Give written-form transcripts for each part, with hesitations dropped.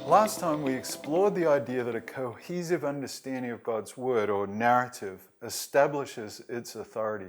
Last time we explored the idea that a cohesive understanding of God's word or narrative establishes its authority.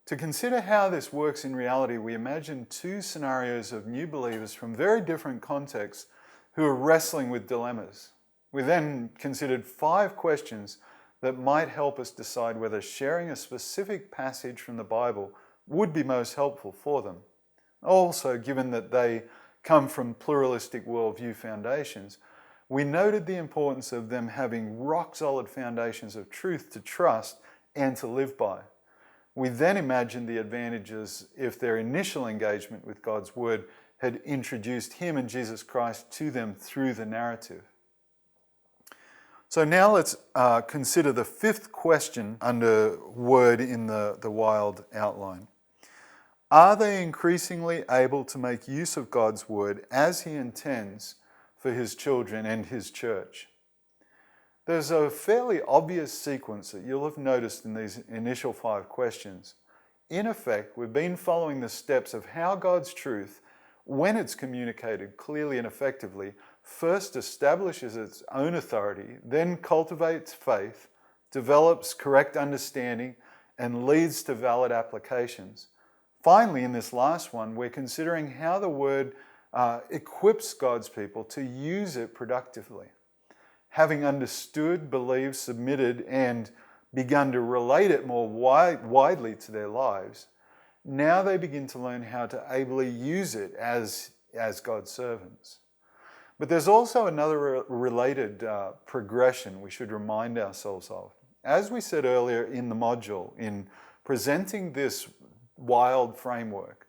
To consider how this works in reality, we imagine two scenarios of new believers from very different contexts who are wrestling with dilemmas. We then considered 5 questions that might help us decide whether sharing a specific passage from the Bible would be most helpful for them. Also, given that they come from pluralistic worldview foundations, we noted the importance of them having rock-solid foundations of truth to trust and to live by. We then imagined the advantages if their initial engagement with God's Word had introduced Him and Jesus Christ to them through the narrative. So now let's consider the 5th question under Word in the Wild outline. Are they increasingly able to make use of God's Word as He intends for His children and His church? There's a fairly obvious sequence that you'll have noticed in these initial 5 questions. In effect, we've been following the steps of how God's truth, when it's communicated clearly and effectively, first establishes its own authority, then cultivates faith, develops correct understanding, and leads to valid applications. Finally, in this last one, we're considering how the Word equips God's people to use it productively. Having understood, believed, submitted, and begun to relate it more widely to their lives, now they begin to learn how to ably use it as God's servants. But there's also another related progression we should remind ourselves of. As we said earlier in the module, in presenting this wild framework,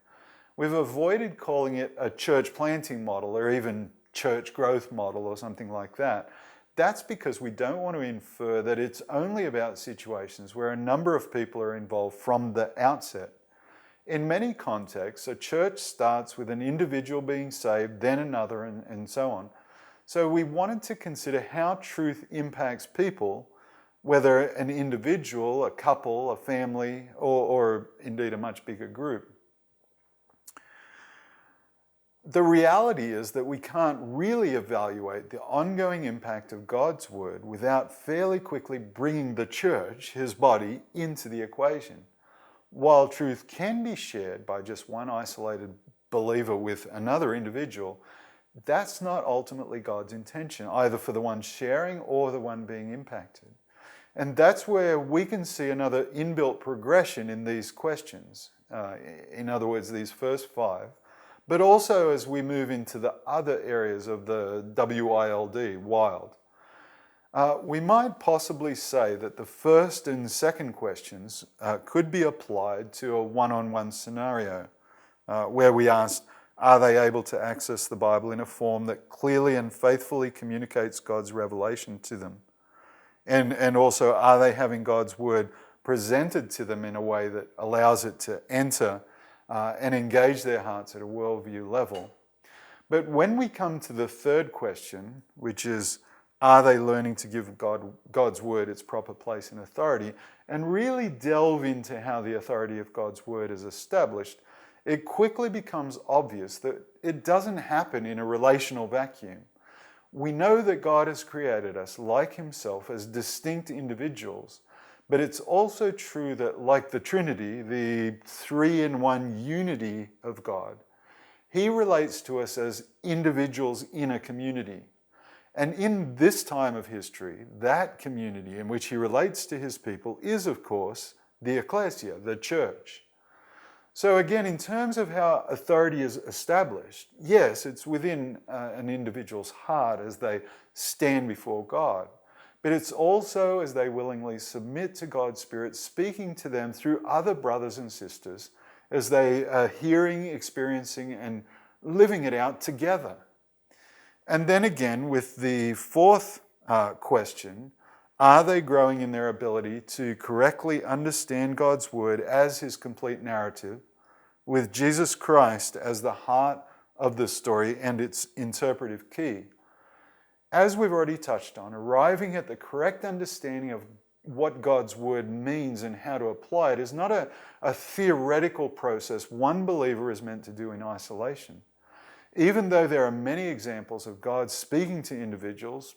we've avoided calling it a church planting model or even church growth model or something like that. That's because we don't want to infer that it's only about situations where a number of people are involved from the outset. In many contexts, a church starts with an individual being saved, then another, and so on. So we wanted to consider how truth impacts people, whether an individual, a couple, a family, or indeed a much bigger group. The reality is that we can't really evaluate the ongoing impact of God's Word without fairly quickly bringing the church, His body, into the equation. While truth can be shared by just one isolated believer with another individual, that's not ultimately God's intention, either for the one sharing or the one being impacted. And that's where we can see another inbuilt progression in these questions. In other words, these first 5. But also as we move into the other areas of the WILD, wild. We might possibly say that the first and second questions could be applied to a one-on-one scenario where we asked, are they able to access the Bible in a form that clearly and faithfully communicates God's revelation to them? And also, are they having God's Word presented to them in a way that allows it to enter and engage their hearts at a worldview level? But when we come to the third question, which is, are they learning to give God's Word its proper place and authority, and really delve into how the authority of God's Word is established, it quickly becomes obvious that it doesn't happen in a relational vacuum. We know that God has created us, like Himself, as distinct individuals, but it's also true that, like the Trinity, the 3-in-1 unity of God, He relates to us as individuals in a community. And in this time of history, that community in which He relates to His people is, of course, the ecclesia, the church. So again, in terms of how authority is established, yes, it's within an individual's heart as they stand before God. But it's also as they willingly submit to God's Spirit, speaking to them through other brothers and sisters, as they are hearing, experiencing, and living it out together. And then again, with the 4th question, are they growing in their ability to correctly understand God's Word as His complete narrative, with Jesus Christ as the heart of the story and its interpretive key? As we've already touched on, arriving at the correct understanding of what God's Word means and how to apply it is not a theoretical process one believer is meant to do in isolation. Even though there are many examples of God speaking to individuals,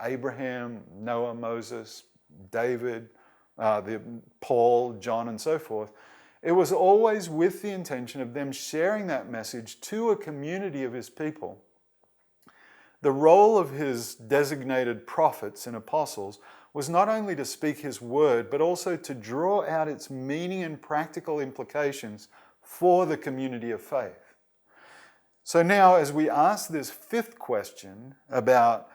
Abraham, Noah, Moses, David, Paul, John, and so forth, it was always with the intention of them sharing that message to a community of his people. The role of his designated prophets and apostles was not only to speak his word, but also to draw out its meaning and practical implications for the community of faith. So now, as we ask this fifth question about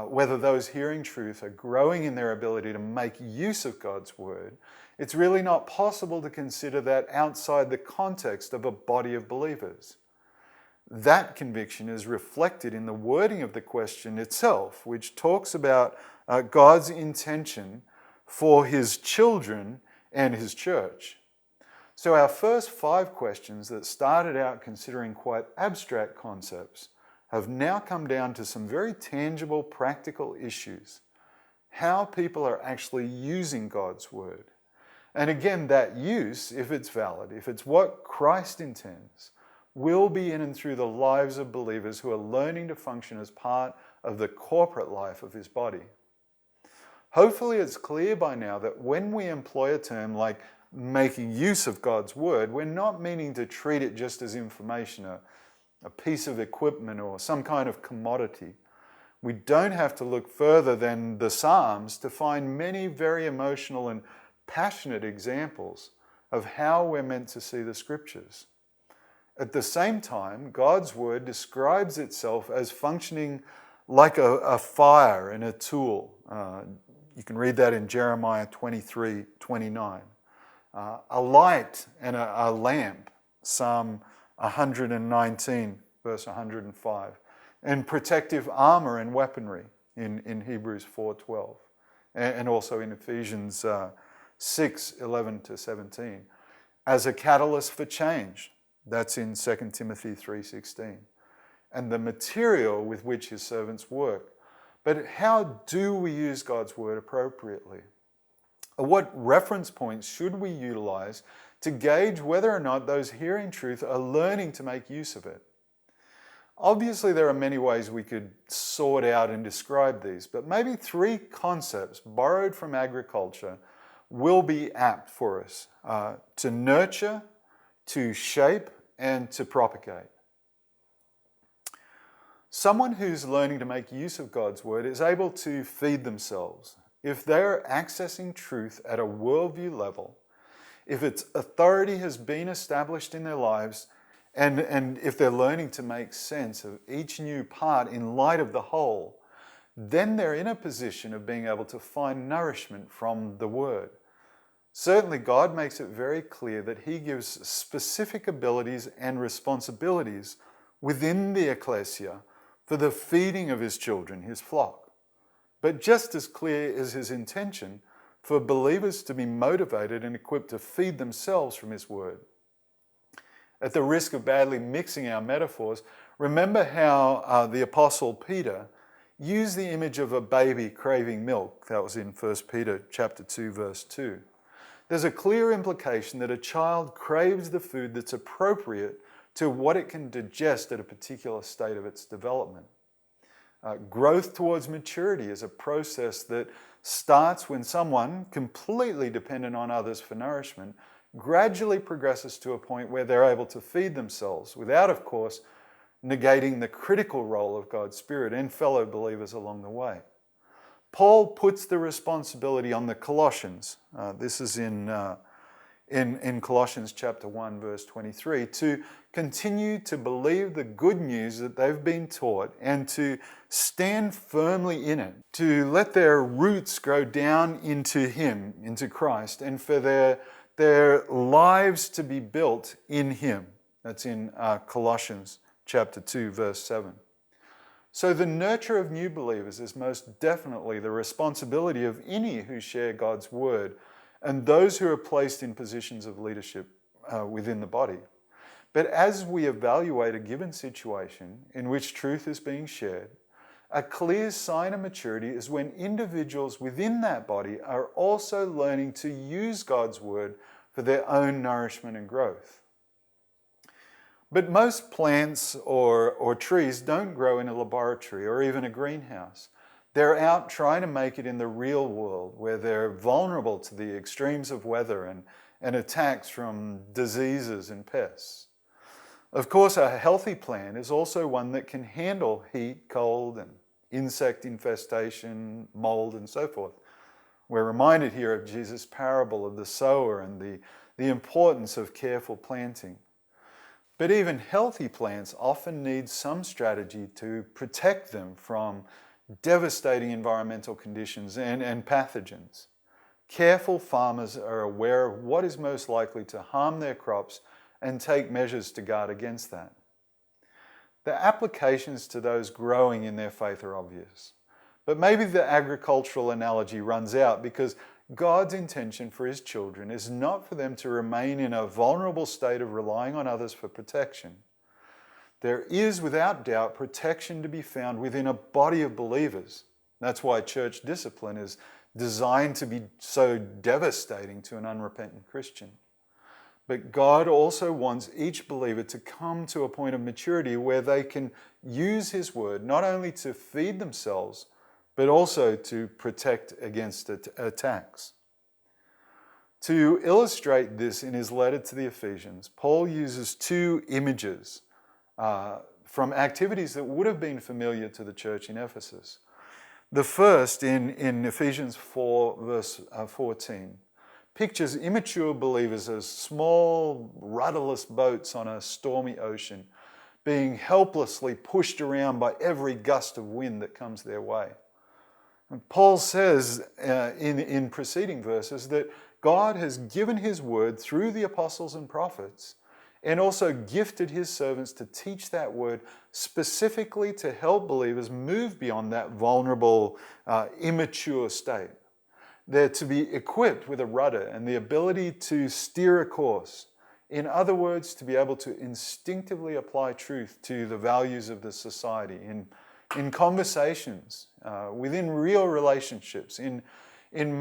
whether those hearing truth are growing in their ability to make use of God's word, it's really not possible to consider that outside the context of a body of believers. That conviction is reflected in the wording of the question itself, which talks about God's intention for his children and his church. So our first 5 questions that started out considering quite abstract concepts have now come down to some very tangible, practical issues. How people are actually using God's word. And again, that use, if it's valid, if it's what Christ intends, will be in and through the lives of believers who are learning to function as part of the corporate life of his body. Hopefully it's clear by now that when we employ a term like making use of God's word, we're not meaning to treat it just as information, a piece of equipment or some kind of commodity. We don't have to look further than the Psalms to find many very emotional and passionate examples of how we're meant to see the scriptures. At the same time, God's word describes itself as functioning like a fire and a tool. You can read that in Jeremiah 23:29. A light and a lamp, Psalm 119, verse 105. And protective armor and weaponry in Hebrews 4:12. And also in Ephesians 6:11-17. As a catalyst for change. That's in 2 Timothy 3:16. And the material with which his servants work. But how do we use God's word appropriately? What reference points should we utilize to gauge whether or not those hearing truth are learning to make use of it? Obviously, there are many ways we could sort out and describe these, but maybe 3 concepts borrowed from agriculture will be apt for us to nurture, to shape, and to propagate. Someone who's learning to make use of God's word is able to feed themselves if they're accessing truth at a worldview level, if its authority has been established in their lives, and if they're learning to make sense of each new part in light of the whole, then they're in a position of being able to find nourishment from the word. Certainly, God makes it very clear that he gives specific abilities and responsibilities within the ecclesia for the feeding of his children, his flock. But just as clear is his intention for believers to be motivated and equipped to feed themselves from his word. At the risk of badly mixing our metaphors, remember how the Apostle Peter used the image of a baby craving milk. That was in 1 Peter chapter 2, verse 2. There's a clear implication that a child craves the food that's appropriate to what it can digest at a particular state of its development. Growth towards maturity is a process that starts when someone, completely dependent on others for nourishment, gradually progresses to a point where they're able to feed themselves without, of course, negating the critical role of God's Spirit and fellow believers along the way. Paul puts the responsibility on the Colossians. This is in Colossians chapter 1, verse 23, to continue to believe the good news that they've been taught and to stand firmly in it, to let their roots grow down into him, into Christ, and for their lives to be built in him. That's in Colossians chapter 2, verse 7. So the nurture of new believers is most definitely the responsibility of any who share God's word and those who are placed in positions of leadership within the body. But as we evaluate a given situation in which truth is being shared, a clear sign of maturity is when individuals within that body are also learning to use God's word for their own nourishment and growth. But most plants or trees don't grow in a laboratory or even a greenhouse. They're out trying to make it in the real world, where they're vulnerable to the extremes of weather and attacks from diseases and pests. Of course, a healthy plant is also one that can handle heat, cold, and insect infestation, mold, and so forth. We're reminded here of Jesus' parable of the sower and the importance of careful planting. But even healthy plants often need some strategy to protect them from devastating environmental conditions and pathogens. Careful farmers are aware of what is most likely to harm their crops and take measures to guard against that. The applications to those growing in their faith are obvious. But maybe the agricultural analogy runs out because God's intention for his children is not for them to remain in a vulnerable state of relying on others for protection. There is, without doubt, protection to be found within a body of believers. That's why church discipline is designed to be so devastating to an unrepentant Christian. But God also wants each believer to come to a point of maturity where they can use his word not only to feed themselves, but also to protect against attacks. To illustrate this in his letter to the Ephesians, Paul uses two images from activities that would have been familiar to the church in Ephesus. The first, in Ephesians 4, verse 14, pictures immature believers as small, rudderless boats on a stormy ocean, being helplessly pushed around by every gust of wind that comes their way. And Paul says in preceding verses that God has given his word through the apostles and prophets, and also gifted his servants to teach that word specifically to help believers move beyond that vulnerable, immature state. They're to be equipped with a rudder and the ability to steer a course. In other words, to be able to instinctively apply truth to the values of the society, in conversations, within real relationships, in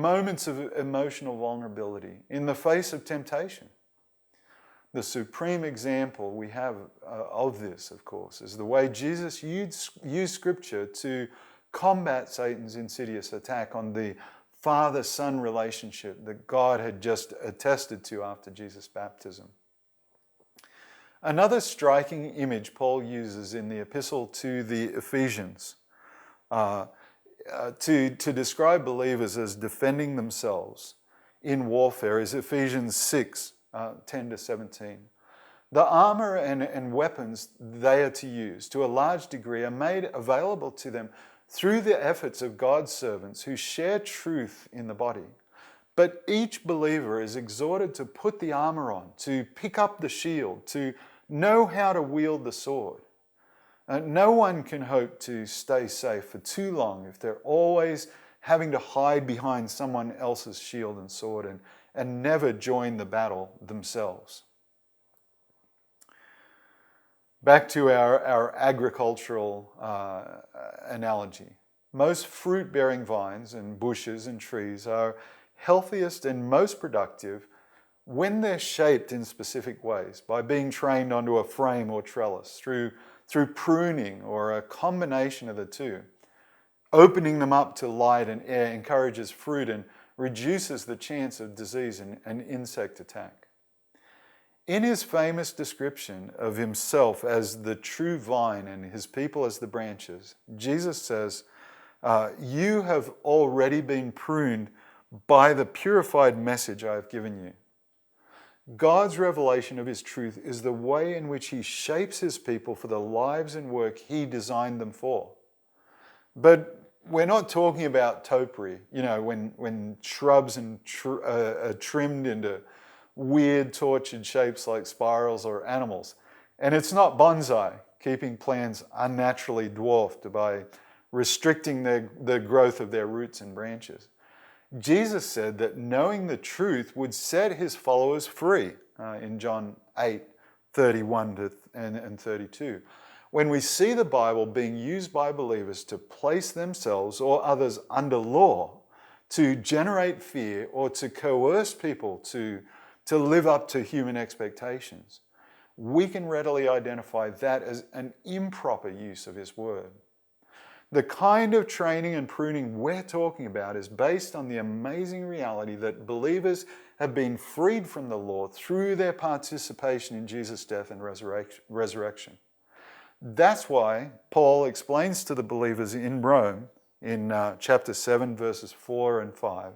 moments of emotional vulnerability, in the face of temptation. The supreme example we have of this, of course, is the way Jesus used Scripture to combat Satan's insidious attack on the Father-Son relationship that God had just attested to after Jesus' baptism. Another striking image Paul uses in the epistle to the Ephesians to describe believers as defending themselves in warfare is Ephesians 6, 10 to 17. The armor and weapons they are to use, to a large degree, are made available to them through the efforts of God's servants who share truth in the body. But each believer is exhorted to put the armor on, to pick up the shield, to know how to wield the sword. No one can hope to stay safe for too long if they're always having to hide behind someone else's shield and sword and never join the battle themselves. Back to our agricultural analogy. Most fruit-bearing vines and bushes and trees are healthiest and most productive when they're shaped in specific ways, by being trained onto a frame or trellis, through pruning or a combination of the two. Opening them up to light and air encourages fruit and reduces the chance of disease and insect attack. In his famous description of himself as the true vine and his people as the branches, Jesus says, "You have already been pruned by the purified message I have given you." God's revelation of his truth is the way in which he shapes his people for the lives and work he designed them for. But we're not talking about topiary, when shrubs are trimmed into weird tortured shapes like spirals or animals. And it's not bonsai, keeping plants unnaturally dwarfed by restricting the growth of their roots and branches. Jesus said that knowing the truth would set his followers free in John 8, 31 and 32. When we see the Bible being used by believers to place themselves or others under law, to generate fear or to coerce people to live up to human expectations, we can readily identify that as an improper use of His Word. The kind of training and pruning we're talking about is based on the amazing reality that believers have been freed from the law through their participation in Jesus' death and resurrection. That's why Paul explains to the believers in Rome, in chapter 7, verses 4 and 5,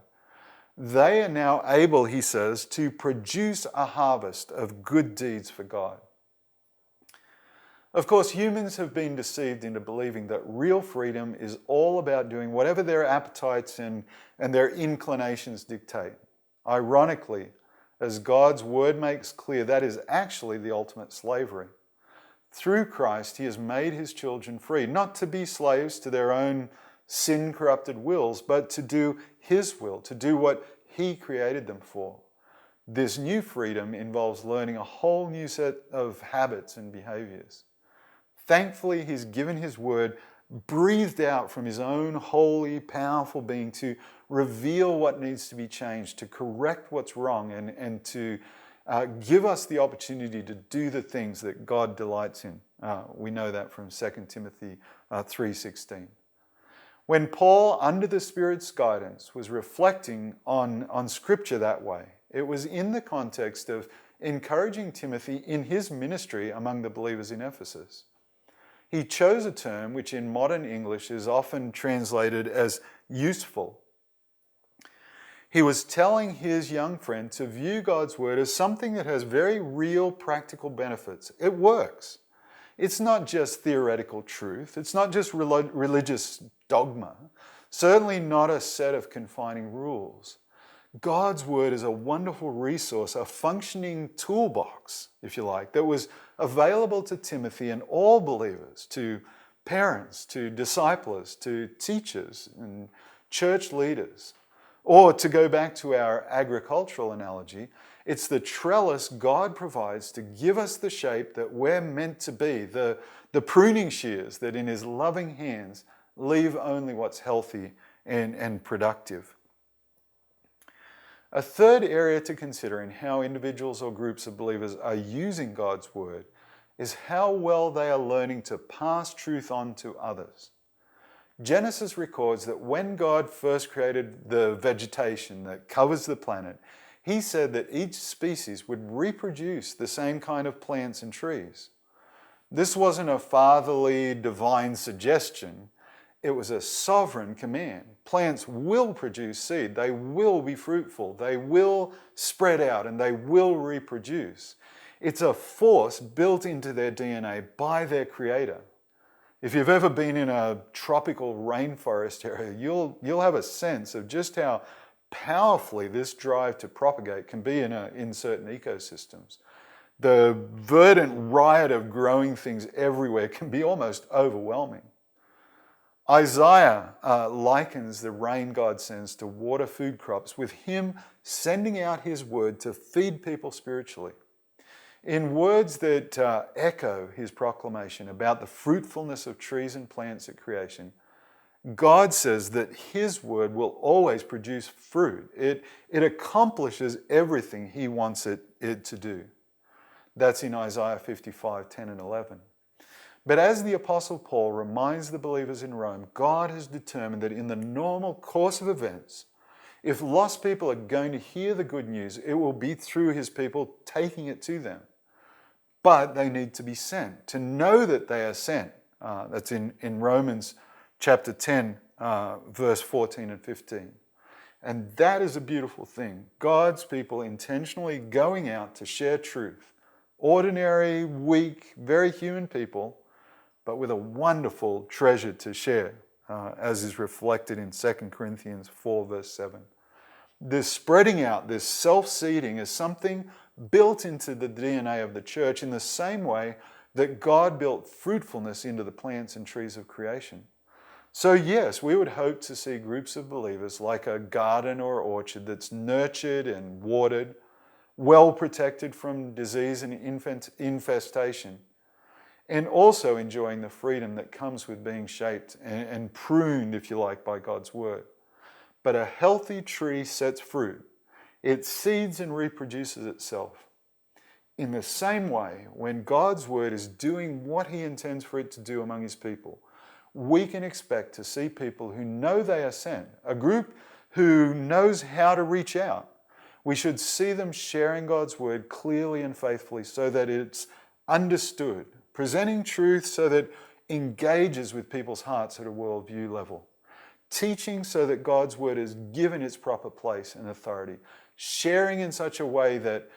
they are now able, he says, to produce a harvest of good deeds for God. Of course, humans have been deceived into believing that real freedom is all about doing whatever their appetites and their inclinations dictate. Ironically, as God's Word makes clear, that is actually the ultimate slavery. Through Christ, He has made His children free, not to be slaves to their own sin-corrupted wills, but to do His will, to do what He created them for. This new freedom involves learning a whole new set of habits and behaviors. Thankfully, He's given His Word breathed out from His own holy, powerful being to reveal what needs to be changed, to correct what's wrong, and to give us the opportunity to do the things that God delights in. We know that from 2 Timothy 3:16. When Paul, under the Spirit's guidance, was reflecting on Scripture that way, it was in the context of encouraging Timothy in his ministry among the believers in Ephesus. He chose a term which in modern English is often translated as useful. He was telling his young friend to view God's Word as something that has very real practical benefits. It works. It's not just theoretical truth. It's not just religious dogma. Certainly not a set of confining rules. God's Word is a wonderful resource, a functioning toolbox, if you like, that was available to Timothy and all believers, to parents, to disciples, to teachers and church leaders. Or to go back to our agricultural analogy, it's the trellis God provides to give us the shape that we're meant to be, the pruning shears that in His loving hands leave only what's healthy and productive. A third area to consider in how individuals or groups of believers are using God's Word is how well they are learning to pass truth on to others. Genesis records that when God first created the vegetation that covers the planet, He said that each species would reproduce the same kind of plants and trees. This wasn't a fatherly, divine suggestion. It was a sovereign command. Plants will produce seed. They will be fruitful. They will spread out and they will reproduce. It's a force built into their DNA by their Creator. If you've ever been in a tropical rainforest area, you'll have a sense of just how powerfully this drive to propagate can be in certain ecosystems. The verdant riot of growing things everywhere can be almost overwhelming. Isaiah likens the rain God sends to water food crops with Him sending out His Word to feed people spiritually. In words that echo His proclamation about the fruitfulness of trees and plants at creation, God says that His Word will always produce fruit. It accomplishes everything He wants it to do. That's in Isaiah 55, 10 and 11. But as the Apostle Paul reminds the believers in Rome, God has determined that in the normal course of events, if lost people are going to hear the good news, it will be through His people taking it to them. But they need to be sent, to know that they are sent. That's in Romans chapter 10, verse 14 and 15. And that is a beautiful thing. God's people intentionally going out to share truth. Ordinary, weak, very human people, but with a wonderful treasure to share, as is reflected in 2 Corinthians 4, verse 7. This spreading out, this self-seeding is something built into the DNA of the church in the same way that God built fruitfulness into the plants and trees of creation. So yes, we would hope to see groups of believers like a garden or orchard that's nurtured and watered, well protected from disease and infestation, and also enjoying the freedom that comes with being shaped and pruned, if you like, by God's Word. But a healthy tree sets fruit. It seeds and reproduces itself. In the same way, when God's word is doing what he intends for it to do among his people, we can expect to see people who know they are sent, a group who knows how to reach out. We should see them sharing God's word clearly and faithfully so that it's understood, presenting truth so that it engages with people's hearts at a worldview level, teaching so that God's word is given its proper place and authority, sharing in such a way that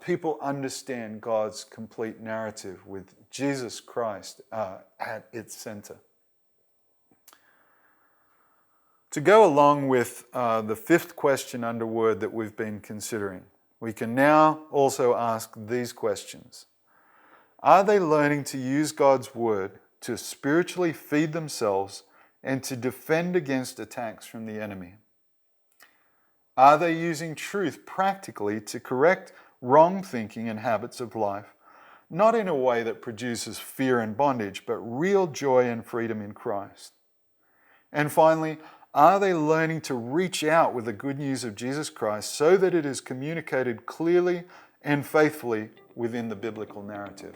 people understand God's complete narrative with Jesus Christ at its center. To go along with the fifth question under word that we've been considering, we can now also ask these questions. Are they learning to use God's word to spiritually feed themselves and to defend against attacks from the enemy? Are they using truth practically to correct wrong thinking and habits of life, not in a way that produces fear and bondage, but real joy and freedom in Christ? And finally, are they learning to reach out with the good news of Jesus Christ so that it is communicated clearly and faithfully within the biblical narrative?